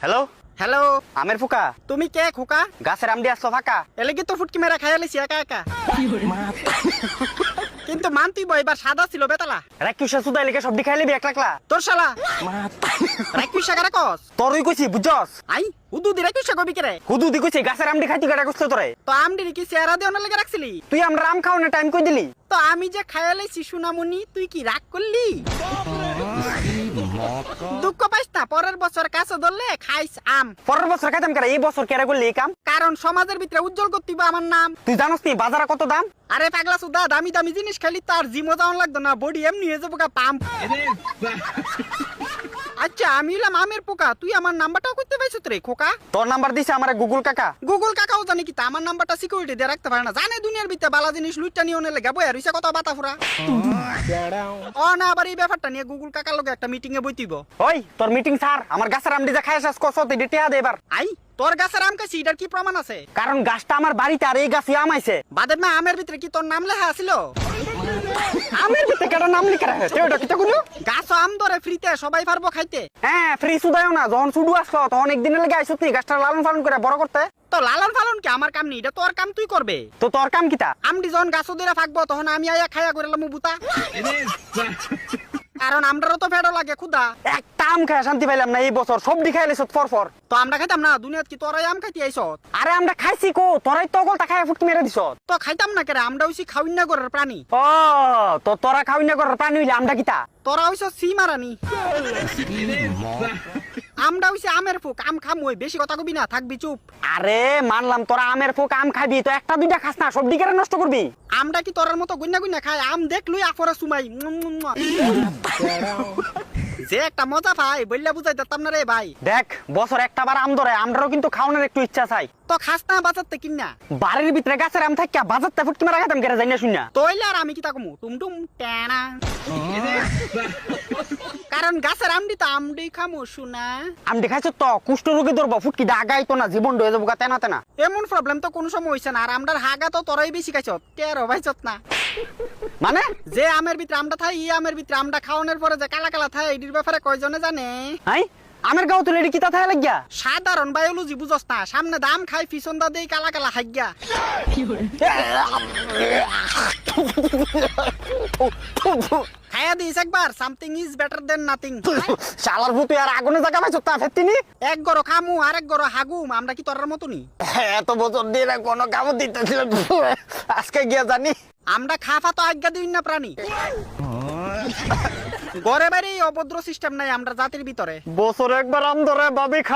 Hello hello, আমের ফুকা, তুমি কে খোকা? গাছের আম দিয়ে আসছো ফাঁকা। এলাকি তো ফুটকি মেরা খাইয়ালিছি একা একা। কিন্তু মান তুই এবার সাদা ছিল বেতালা। রাক্ষসা সুদাই লিখে সব খাই লিবি এক লাখলা। তোর শালা রাইকুশা কারা কস? তোরই কইছি বুঝছস। আই উদু দি রাইকুশা কবি কেরে? হুদু দি কইছি গাছের আম দি খাইতি কাটা করছ তোরে। তো আমডি কি চেহারা দিয়ে অন্য লেগে রাখছিলি? তুই আমরা আম খাওয়ানোর টাইম কই দিলি? তো আমি যে খাইয়ালাইছি সুনামুনি, তুই কি রাগ করলি? দুঃখ পাইস না, পরের বছর কাছে ধরলে খাইস আম। পরের বছর খাইতাম কারা, এই বছর কেরা করলি এই কাম? কারণ সমাজের ভিতরে উজ্জ্বল করতে হবে আমার নাম। তুই জানোস নি বাজারে কত দাম? আরে পাগলা সুদা, দামি দামি জিনিস খালি তার জিমও যাওয়ান লাগতো না, বডি এমনি হয়ে যাবো গা পাম্প। আচ্ছা আমি হলাম আমের পোকা, তুই আমার নাম্বারটাও করতে পাইছিস রে খোকা? তোর নাম্বার দিছে আমার গুগল কাকা। গুগল কাকাও জানে কি তা আমার নাম্বারটা সিকিউরিটি দিয়ে রাখতে পারে না, জানে দুনিয়ার ভিতরে বালা জিনিস লুইটা নিয়ে নেলে গাবো আর ইসা কত বাতা ফুরা। ও না, আবার এই ব্যাপারটা নিয়ে গুগল কাকার লগে একটা মিটিং এ বইতিব। ওই তোর মিটিং স্যার, আমার গাছের আম দি যা খাই শেষ করছ তুই ডিটিয়া দে এবার। আই তোর গাছের আম কাছি এটার কি প্রমাণ আছে? কারণ গাছটা আমার বাড়িতে আর এই গাছে আম আইছে। বাদে মা আমের ভিতরে কি তোর নাম লেখা আছিল? আমের ভিতরে কেডা নাম লিখা রাখে তুই ওটা কিতা কইলো? গাছ আম ধরে ফ্রিতে সবাই পারবো খাইতে। হ্যাঁ ফ্রি সুদাইও না, যখন শুডু আসলো তখন একদিনের লেগে আইছত নি গাছটা লালন পালন করে বড় করতে। তো লালন পালন কি আমার কাম নেই, এটা তোর কাম, তুই করবে। তো তোর কাম কিতা? আমডি যখন গাছ ধরে থাকবো তখন আমি আয়া খাইয়া করিলাম বুতা। কারণ আমরারও তো ফেডো লাগে ক্ষুদা। একটা আম খায় শান্তি পাইলাম না এই বছর, সব দি খাইলে পর পর। তো আমরা খাইতাম না, দুনিয়াত কি তোরাই আম খাইতে আইছত? আরে আমরা খাইছি কো, তোরাই তো গলটা খায় ফুটকি মেরে দিছ। তো খাইতাম না কেরে, আমরা হইছি খাউন না করার প্রাণী। ও তো তোরা খাওই না করার প্রাণী হইলে আমরা কিতা? তোরা হইছ সি মারানি। আমরা হইছে আমের ফুক, আম খাম ওই, বেশি কথা কবি না, থাকবি চুপ। আরে মানলাম তোরা আমের ফুক আম খাবি, তো একটা দুইটা খাস না, সব দিকে নষ্ট করবি। আমরা কি তোরার মতো গুন্না গুন্না খাই? আম দেখলুই আফরে সুমাই। যে একটা মজা পাই বললা বুঝাই দিতাম না রে ভাই। দেখ বছর একটা বার আম ধরে, আমরাও কিন্তু খাওয়ানোর একটু ইচ্ছা চাই। তো খাস না বাজারতে কিনা? বাড়ির ভিতরে গাছের আম থাকিয়া বাজারতে ফুটকি মেরা খাইতাম কেরা যাই না শুনিয়া। তইলে আর আমি কি তাকমু টুমটুম টেনা। কারণ গাছের আমডি তো আমডি খামু শুনা। আমডি খাইছ তো কুষ্ঠ রোগে ধরবো, ফুটকি ডাগাইতো না, জীবন হয়ে যাবো তেনা তেনা। এমন প্রবলেম তো কোনো সময় হইছে না, আর আমরার হাগা তো তোরাই বেশি খাইছত, টেরো ভাইছত না। মানে যে আমের ভিতরে আমটা থাই, ই আমের ভিতরে আমটা খাওয়ানোর পরে যে কালা কালা থাই, এটির ব্যাপারে কয়জনে জানে? হাই আমের গাও তুলে এটি কিতা থাকা লাগিয়া? সাধারণ বায়োলজি বুঝস না, সামনে দাম খাই পিছন দা দেই কালা কালা হাগিয়া। খাইয়া দিস একবার, something is better then nothing. শালার ভূত আর আগুনে জায়গা পাইছ তা ফেরতিনি। এক গরো খামু আর এক গরো হাগুম, আমরা কি তোরার মতনই? এত বছর দিয়ে কোনো কামড় দিতেছিল, আজকে গিয়া জানি। আমরা খাফা তো আজ্ঞা দিই না প্রাণী। ঘরে বাইরে অভদ্র সিস্টেম নাই আমরা জাতির ভিতরে। বছর একবার আম ধরে ভাবি খাম।